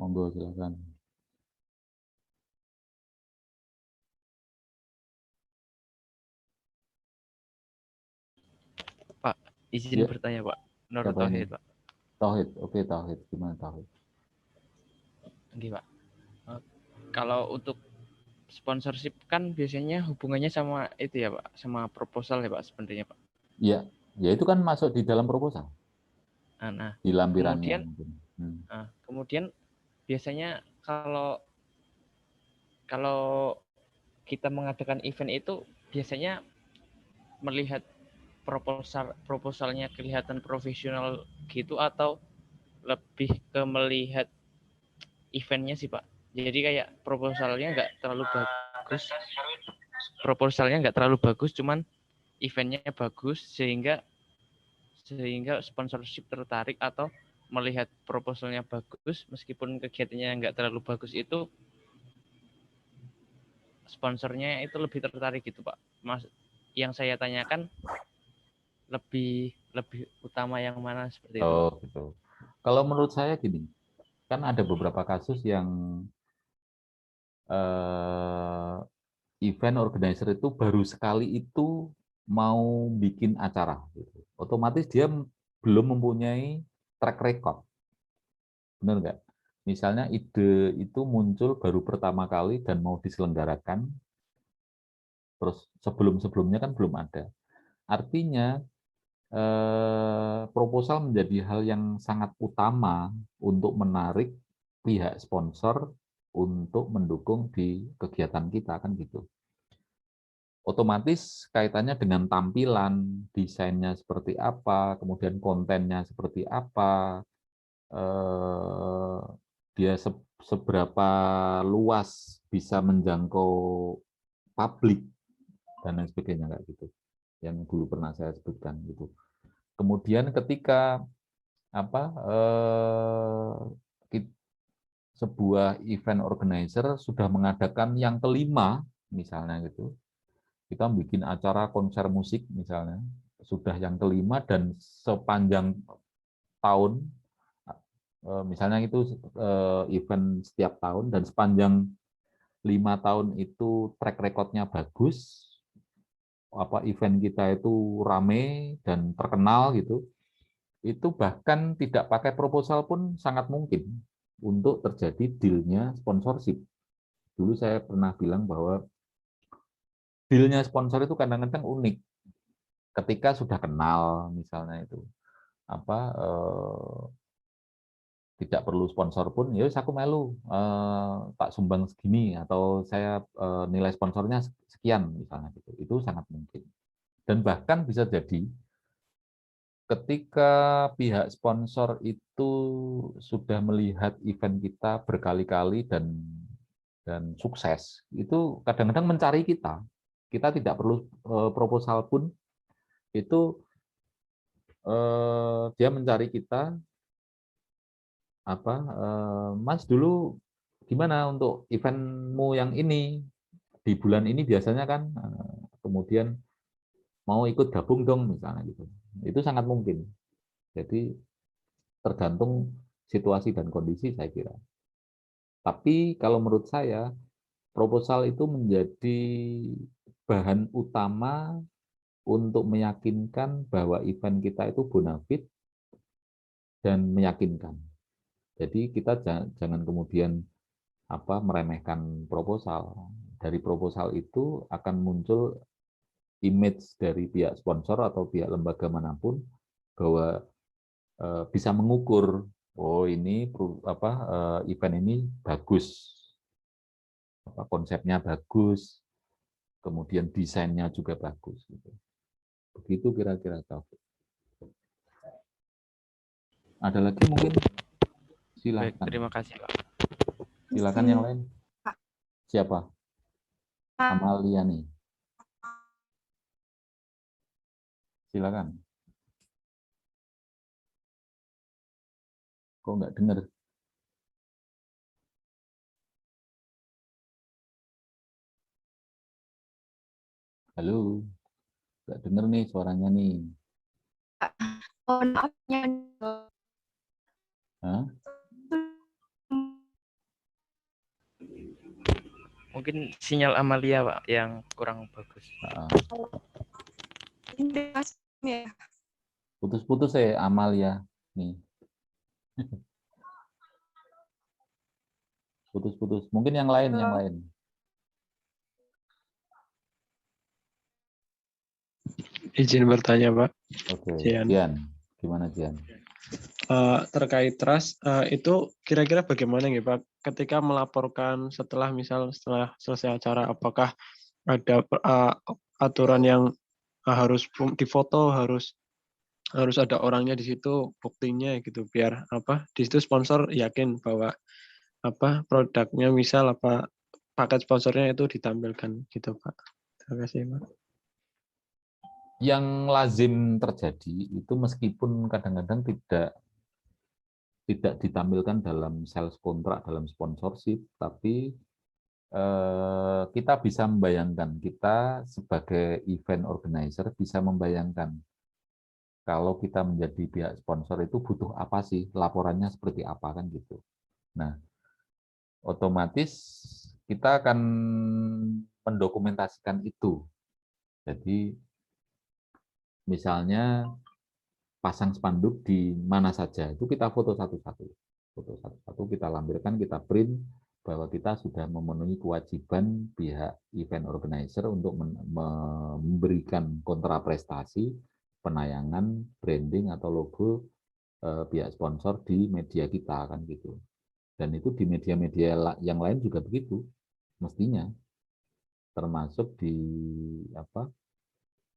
Monggo silakan. Pak, izin Ya, bertanya Pak. Nur siapa ini? Tauhid Pak. Tauhid. Oke, Tauhid. Gimana Tauhid? Oke Pak. Kalau untuk sponsorship kan biasanya hubungannya sama itu ya Pak, sama proposal ya Pak sebenarnya Pak. Ya, ya itu kan masuk di dalam proposal, Nah, di lampirannya kemudian mungkin. kemudian biasanya kalau kalau kita mengadakan event itu biasanya melihat proposalnya kelihatan profesional gitu atau lebih ke melihat eventnya sih Pak. Jadi kayak proposalnya nggak terlalu bagus, cuman eventnya bagus sehingga sponsorship tertarik, atau melihat proposalnya bagus meskipun kegiatannya nggak terlalu bagus, itu sponsornya itu lebih tertarik gitu Pak. Mas, yang saya tanyakan lebih lebih utama yang mana seperti itu Pak. Oh, gitu. Kalau menurut saya gini, kan ada beberapa kasus yang eh, event organizer itu baru sekali itu mau bikin acara, gitu. Otomatis dia belum mempunyai track record, benar nggak? Misalnya ide itu muncul baru pertama kali dan mau diselenggarakan, terus sebelum-sebelumnya kan belum ada. Artinya proposal menjadi hal yang sangat utama untuk menarik pihak sponsor untuk mendukung di kegiatan kita, kan gitu. Otomatis kaitannya dengan tampilan, desainnya seperti apa, kemudian kontennya seperti apa, eh, dia seberapa luas bisa menjangkau publik dan lain sebagainya, kayak gitu. Yang dulu pernah saya sebutkan gitu. Kemudian ketika apa sebuah event organizer sudah mengadakan yang kelima misalnya gitu, kita bikin acara konser musik misalnya, sudah yang kelima dan sepanjang tahun, misalnya itu event setiap tahun dan sepanjang 5 tahun itu track recordnya bagus, apa event kita itu rame dan terkenal gitu, itu bahkan tidak pakai proposal pun sangat mungkin untuk terjadi deal-nya sponsorship. Dulu saya pernah bilang bahwa deal-nya sponsor itu kadang-kadang unik. Ketika sudah kenal misalnya itu apa tidak perlu sponsor pun, ya aku melu tak sumbang segini atau saya nilai sponsornya sekian misalnya gitu. Itu sangat mungkin. Dan bahkan bisa jadi ketika pihak sponsor itu sudah melihat event kita berkali-kali dan sukses, itu kadang-kadang mencari kita. Kita tidak perlu proposal pun, itu dia mencari kita, apa Mas dulu gimana untuk eventmu yang ini di bulan ini biasanya kan, kemudian mau ikut gabung dong misalnya gitu. Itu sangat mungkin. Jadi tergantung situasi dan kondisi saya kira. Tapi kalau menurut saya, proposal itu menjadi bahan utama untuk meyakinkan bahwa event kita itu bonafit dan meyakinkan. Jadi kita jangan kemudian meremehkan proposal. Dari proposal itu akan muncul image dari pihak sponsor atau pihak lembaga manapun bahwa bisa mengukur, oh ini event ini bagus, konsepnya bagus, kemudian desainnya juga bagus. Gitu. Begitu kira-kira Taufik. Ada lagi mungkin? Baik, Silahkan. terima kasih Pak. Silakan yang lain. Siapa? Amalia nih. Silakan. Kok nggak dengar? Halo, nggak dengar nih suaranya nih. Mohon maafnya Hah? Mungkin sinyal Amalia Pak yang kurang bagus. Ini ya. Putus-putus ya Amalia nih. Putus-putus. Mungkin yang lain, yang lain. Izin bertanya, Pak. Oke, Jian. Jian. Gimana Jian? Terkait trust, itu kira-kira bagaimana nih Pak? Ketika melaporkan setelah selesai acara, apakah ada aturan yang harus difoto, harus ada orangnya di situ, buktinya gitu, biar di situ sponsor yakin bahwa produknya, misal paket sponsornya itu ditampilkan gitu Pak. Terima kasih Pak. Yang lazim terjadi itu meskipun kadang-kadang tidak ditampilkan dalam sales kontrak, dalam sponsorship, tapi kita bisa membayangkan, kita sebagai event organizer bisa membayangkan kalau kita menjadi pihak sponsor itu butuh apa sih, laporannya seperti apa kan gitu. Nah, otomatis kita akan mendokumentasikan itu. Jadi misalnya pasang spanduk di mana saja, itu kita foto satu-satu. Foto satu-satu kita lampirkan, kita print bahwa kita sudah memenuhi kewajiban pihak event organizer untuk memberikan kontraprestasi penayangan branding atau logo pihak sponsor di media kita kan gitu. Dan itu di media-media yang lain juga begitu mestinya, termasuk di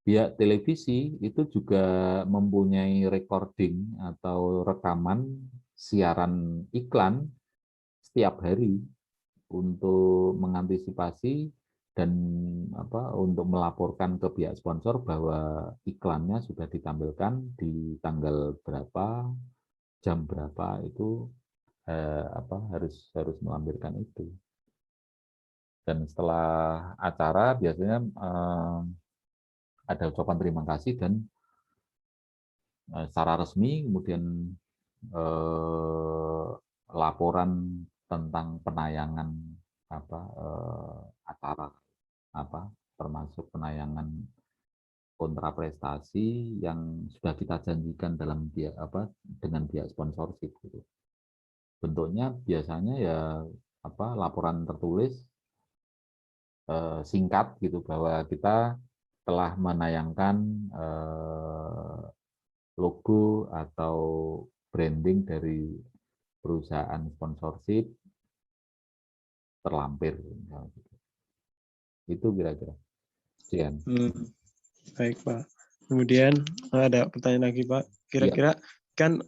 pihak televisi itu juga mempunyai recording atau rekaman siaran iklan setiap hari untuk mengantisipasi dan untuk melaporkan ke pihak sponsor bahwa iklannya sudah ditampilkan di tanggal berapa, jam berapa, itu harus melampirkan itu. Dan setelah acara biasanya ada ucapan terima kasih dan secara resmi, kemudian laporan tentang penayangan acara termasuk penayangan kontraprestasi yang sudah kita janjikan dalam dengan pihak sponsorship gitu. Bentuknya biasanya ya laporan tertulis singkat gitu bahwa kita telah menayangkan logo atau branding dari perusahaan sponsorship terlampir. Itu kira-kira. Baik Pak. Kemudian ada pertanyaan lagi Pak. Kira-kira kan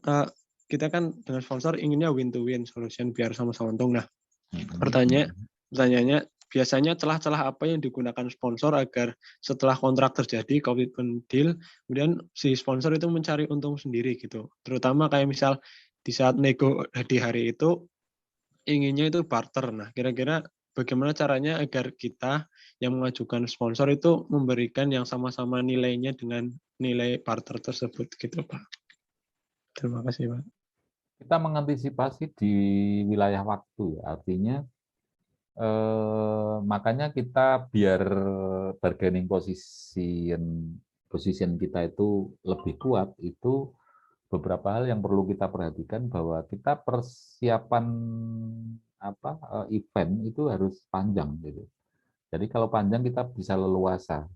kita kan dengan sponsor inginnya win to win solution biar sama-sama untung. Nah, pertanyaannya biasanya celah-celah apa yang digunakan sponsor agar setelah kontrak terjadi commitment deal, kemudian si sponsor itu mencari untung sendiri gitu. Terutama kayak misal di saat nego di hari itu inginnya itu barter. Nah, kira-kira bagaimana caranya agar kita yang mengajukan sponsor itu memberikan yang sama-sama nilainya dengan nilai barter tersebut gitu Pak. Terima kasih Pak. Kita mengantisipasi di wilayah waktu, artinya makanya kita biar bargaining position kita itu lebih kuat, itu beberapa hal yang perlu kita perhatikan bahwa kita persiapan event itu harus panjang gitu. Jadi kalau panjang kita bisa leluasa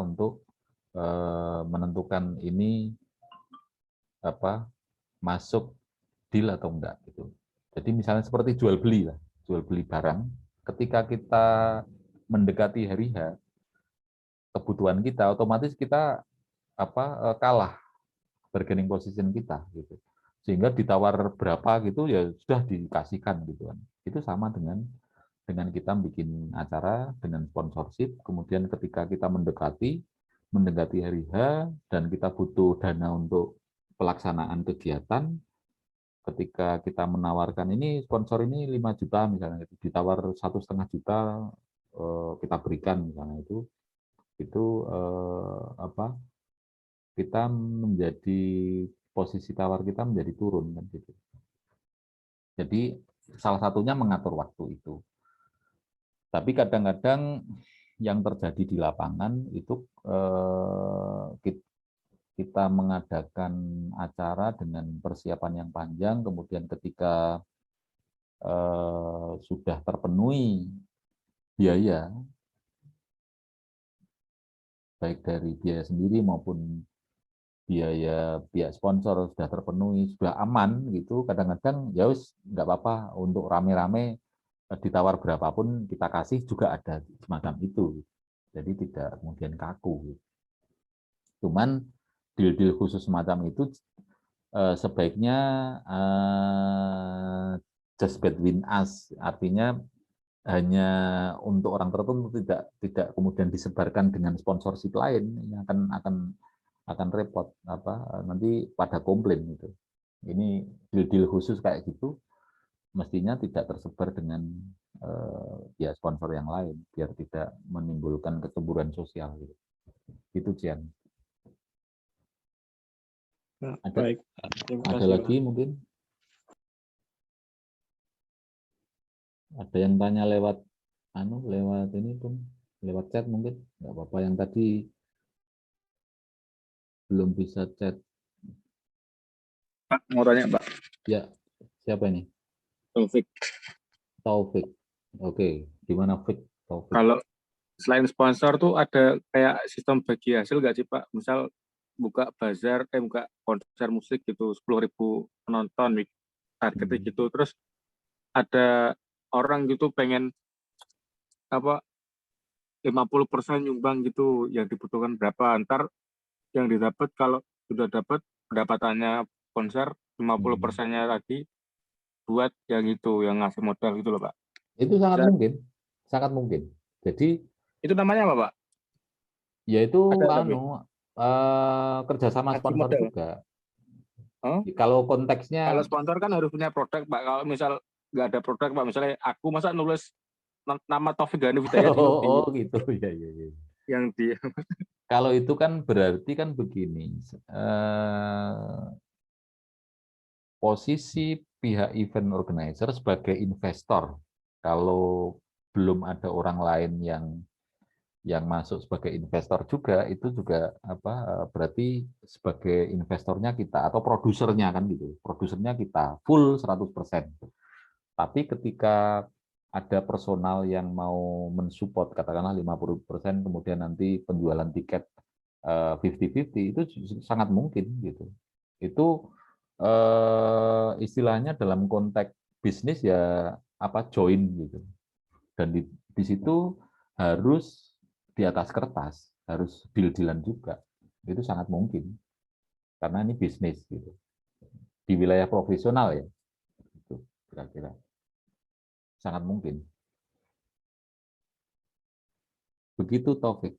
untuk menentukan ini masuk deal atau enggak gitu. Jadi misalnya seperti jual beli barang, ketika kita mendekati hari H, kebutuhan kita otomatis kita kalah bargaining position kita gitu. Sehingga ditawar berapa gitu ya sudah dikasihkan gitu kan. Itu sama dengan kita bikin acara dengan sponsorship, kemudian ketika kita mendekati hari H dan kita butuh dana untuk pelaksanaan kegiatan, ketika kita menawarkan ini sponsor ini 5 juta misalnya, ditawar 1,5 juta kita berikan misalnya, itu kita menjadi posisi tawar kita menjadi turun kan gitu. Jadi salah satunya mengatur waktu itu. Tapi kadang-kadang yang terjadi di lapangan itu kita mengadakan acara dengan persiapan yang panjang, kemudian ketika sudah terpenuhi biaya, baik dari biaya sendiri maupun biaya pihak sponsor sudah terpenuhi, sudah aman gitu, kadang-kadang ya wis nggak apa-apa untuk rame-rame ditawar berapapun kita kasih juga ada semacam itu. Jadi tidak kemudian kaku. Cuman deal-deal khusus semacam itu sebaiknya just between us, artinya hanya untuk orang tertentu, tidak kemudian disebarkan dengan sponsorship lain, ini akan repot nanti pada komplain gitu. Ini deal-deal khusus kayak gitu mestinya tidak tersebar dengan ya sponsor yang lain biar tidak menimbulkan kecemburuan sosial gitu. Itu Cian. Nah, Ada baik. Terima ada kasih, Pak. lagi mungkin? Ada yang tanya lewat ini pun lewat chat mungkin nggak apa-apa, yang tadi belum bisa chat. Pak, mau tanya Pak. Ya, siapa ini? Taufik. Taufik. Oke, gimana Fik? Taufik. Kalau selain sponsor tuh ada kayak sistem bagi hasil nggak sih Pak? Misal buka bazar, buka konser musik gitu, 10.000 penonton, targetnya gitu. Terus ada orang gitu pengen 50% nyumbang gitu, yang dibutuhkan berapa, ntar yang didapat kalau sudah dapat pendapatannya konser 50%-nya lagi buat yang itu, yang ngasih modal gitu loh Pak. Itu sangat mungkin. Jadi itu namanya apa Pak? yaitu Ada kerjasama ngasih sponsor modal. juga. Huh? Kalau konteksnya, kalau sponsor kan harus punya produk Pak. Kalau misal nggak ada produk Pak, misalnya aku masa nulis nama Taufik Gani Hidayat gitu ya. yang di Kalau itu kan berarti kan begini, posisi pihak event organizer sebagai investor, kalau belum ada orang lain yang masuk sebagai investor juga, itu juga berarti sebagai investornya kita atau produsernya kan gitu, produsernya kita full 100%. Tapi ketika ada personal yang mau mensupport katakanlah 50%, kemudian nanti penjualan tiket 50-50, itu sangat mungkin gitu. Itu istilahnya dalam konteks bisnis ya join gitu. Dan di situ harus di atas kertas, harus deal-dealan juga. Itu sangat mungkin. Karena ini bisnis gitu. Di wilayah profesional ya. Itu kira-kira. Sangat mungkin. Begitu Taufik.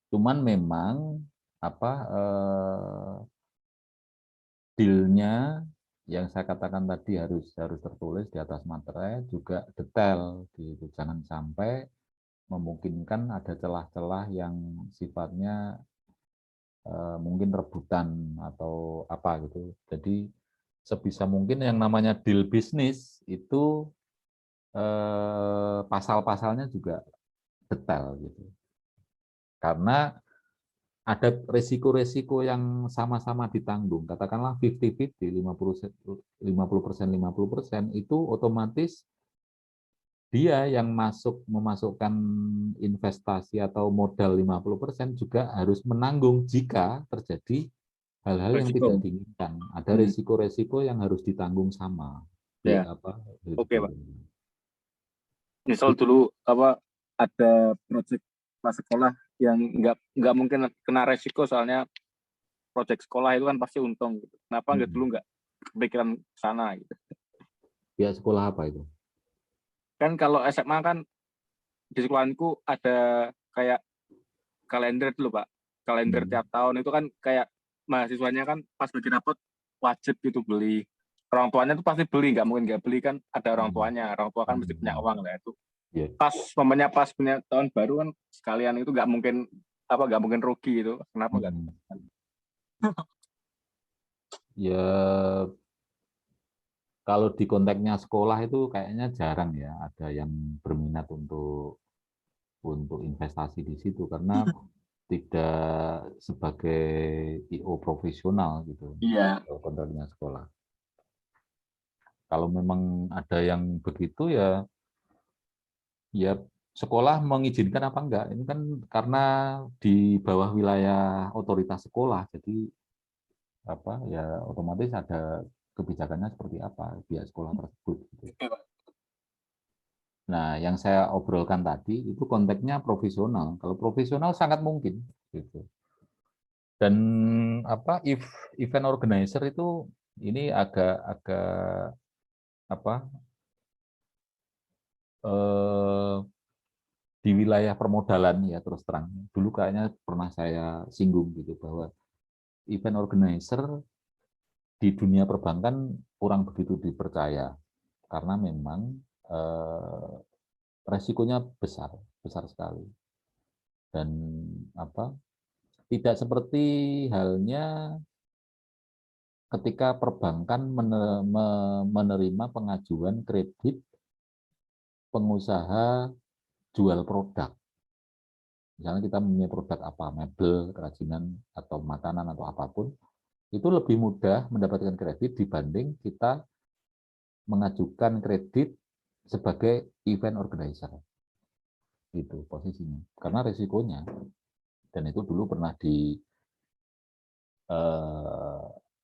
Cuman memang dealnya yang saya katakan tadi harus tertulis di atas materai, juga detail gitu. Jangan sampai memungkinkan ada celah-celah yang sifatnya mungkin rebutan atau apa gitu. Jadi sebisa mungkin yang namanya deal bisnis itu pasal-pasalnya juga detail gitu. Karena ada resiko-resiko yang sama-sama ditanggung. Katakanlah 50-50, 50%, itu otomatis dia yang memasukkan investasi atau modal 50% juga harus menanggung jika terjadi hal-hal yang tidak diinginkan. Ada resiko-resiko yang harus ditanggung sama. Ya. Oke, Pak. Misal dulu ada proyek pas sekolah yang nggak mungkin kena resiko, soalnya proyek sekolah itu kan pasti untung gitu. Kenapa dulu nggak kepikiran sana gitu? Ya, sekolah apa itu? Kan kalau SMA kan di sekolahku ada kayak kalender dulu Pak. Kalender tiap tahun itu kan kayak mahasiswanya kan pas bagi rapot wajib gitu beli. Orang tuanya tuh pasti beli, nggak mungkin nggak beli kan, ada orang tuanya. Orang tua kan mesti punya uang lah itu. Pas punya tahun baru kan sekalian, itu nggak mungkin rugi itu. Kenapa nggak? Ya kalau di konteksnya sekolah itu kayaknya jarang ya ada yang berminat untuk investasi di situ karena tidak sebagai IO profesional gitu. Iya. Kalau konteksnya sekolah. Kalau memang ada yang begitu ya sekolah mengizinkan apa enggak. Ini kan karena di bawah wilayah otoritas sekolah, jadi ya otomatis ada kebijakannya seperti apa pihak sekolah tersebut. Gitu. Nah, yang saya obrolkan tadi itu konteksnya profesional. Kalau profesional sangat mungkin. Gitu. Dan event organizer itu ini agak di wilayah permodalan ya terus terang. Dulu kayaknya pernah saya singgung gitu bahwa event organizer di dunia perbankan kurang begitu dipercaya karena memang resikonya besar sekali dan tidak seperti halnya ketika perbankan menerima pengajuan kredit pengusaha jual produk. Misalnya kita punya produk apa, mebel, kerajinan, atau makanan, atau apapun, itu lebih mudah mendapatkan kredit dibanding kita mengajukan kredit sebagai event organizer. Itu posisinya. Karena risikonya, dan itu dulu pernah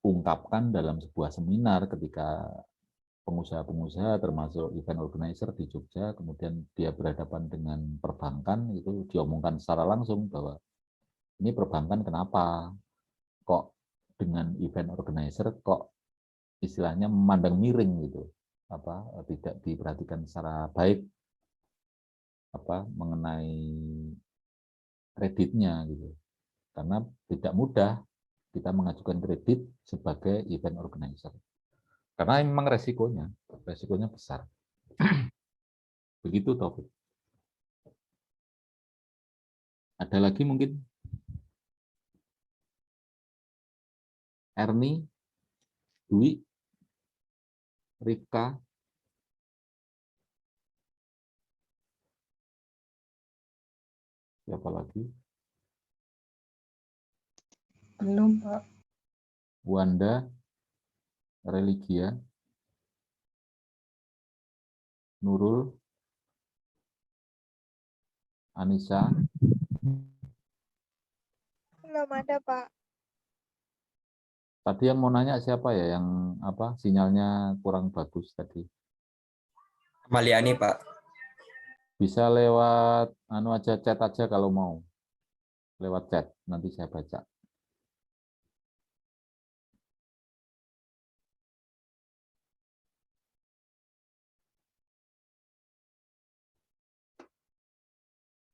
diungkapkan dalam sebuah seminar ketika pengusaha-pengusaha termasuk event organizer di Jogja, kemudian dia berhadapan dengan perbankan, itu diomongkan secara langsung bahwa ini perbankan kenapa kok dengan event organizer kok istilahnya memandang miring gitu, tidak diperhatikan secara baik mengenai kreditnya gitu, karena tidak mudah kita mengajukan kredit sebagai event organizer karena memang resikonya besar. Begitu Taufik. Ada lagi mungkin? Erni, Dwi, Rika, siapa lagi? Belum, Pak. Wanda, Religia, Nurul, Anissa. Belum ada, Pak. Tadi yang mau nanya siapa ya, yang sinyalnya kurang bagus tadi? Maliani, Pak. Bisa lewat chat aja kalau mau. Lewat chat, nanti saya baca.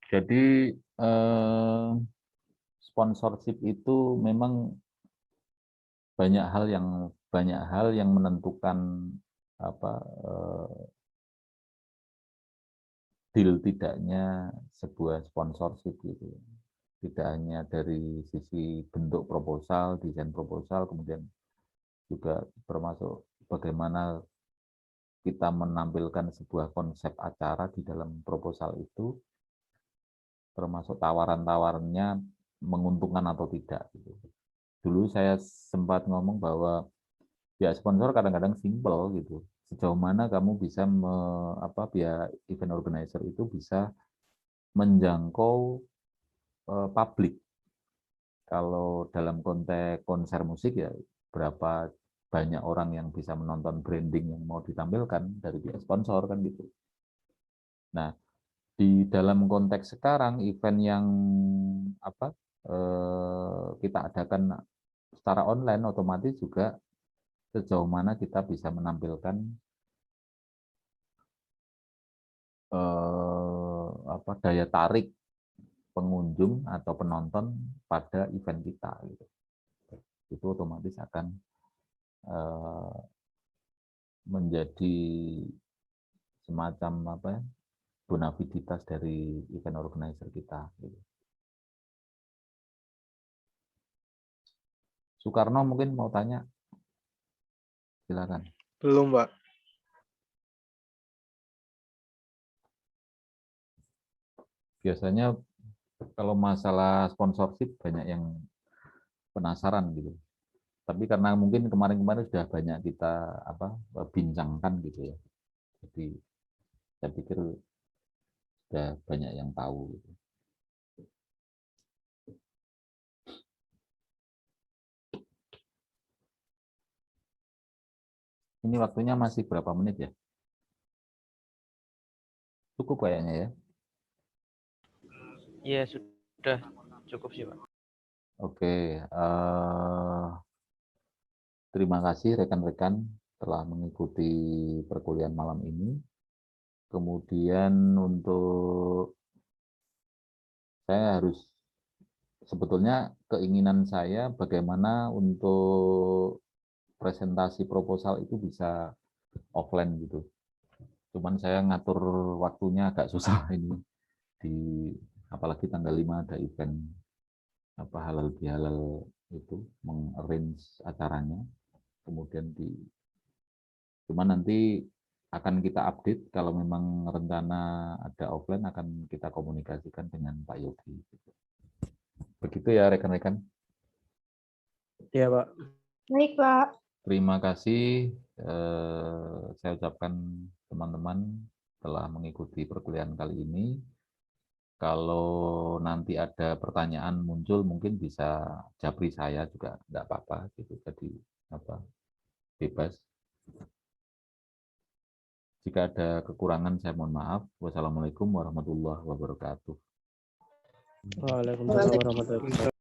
Jadi sponsorship itu memang banyak hal yang menentukan deal tidaknya sebuah sponsorship gitu. Tidak hanya dari sisi bentuk proposal, desain proposal, kemudian juga termasuk bagaimana kita menampilkan sebuah konsep acara di dalam proposal itu, termasuk tawaran-tawarannya menguntungkan atau tidak. Gitu. Dulu saya sempat ngomong bahwa pihak sponsor kadang-kadang simple gitu. Sejauh mana kamu bisa pihak event organizer itu bisa menjangkau publik. Kalau dalam konteks konser musik ya berapa banyak orang yang bisa menonton branding yang mau ditampilkan dari pihak sponsor kan gitu. Nah, di dalam konteks sekarang event yang kita adakan secara online otomatis juga sejauh mana kita bisa menampilkan daya tarik pengunjung atau penonton pada event kita gitu. Itu otomatis akan menjadi semacam bonaviditas dari event organizer kita gitu. Soekarno mungkin mau tanya, silakan. Belum, Pak. biasanya kalau masalah sponsorship banyak yang penasaran gitu. Tapi karena mungkin kemarin-kemarin sudah banyak kita bincangkan gitu ya. Jadi saya pikir sudah banyak yang tahu gitu. Ini waktunya masih berapa menit ya? Cukup kayaknya ya. Iya, sudah cukup sih, Pak. Oke, terima kasih rekan-rekan telah mengikuti perkuliahan malam ini. Kemudian untuk saya sebetulnya keinginan saya bagaimana untuk presentasi proposal itu bisa offline gitu. Cuman saya ngatur waktunya agak susah ini, apalagi tanggal 5 ada event halal bihalal itu, mengarrange acaranya. Kemudian cuman nanti akan kita update kalau memang rencana ada offline, akan kita komunikasikan dengan Pak Yogi. Begitu ya rekan-rekan. Iya, Pak. Baik, Pak. Terima kasih. Saya ucapkan teman-teman telah mengikuti perkuliahan kali ini. Kalau nanti ada pertanyaan muncul, mungkin bisa japri saya juga, enggak apa-apa gitu. Jadi bebas. Jika ada kekurangan saya mohon maaf. Wassalamualaikum warahmatullahi wabarakatuh. Waalaikumsalam warahmatullahi wabarakatuh.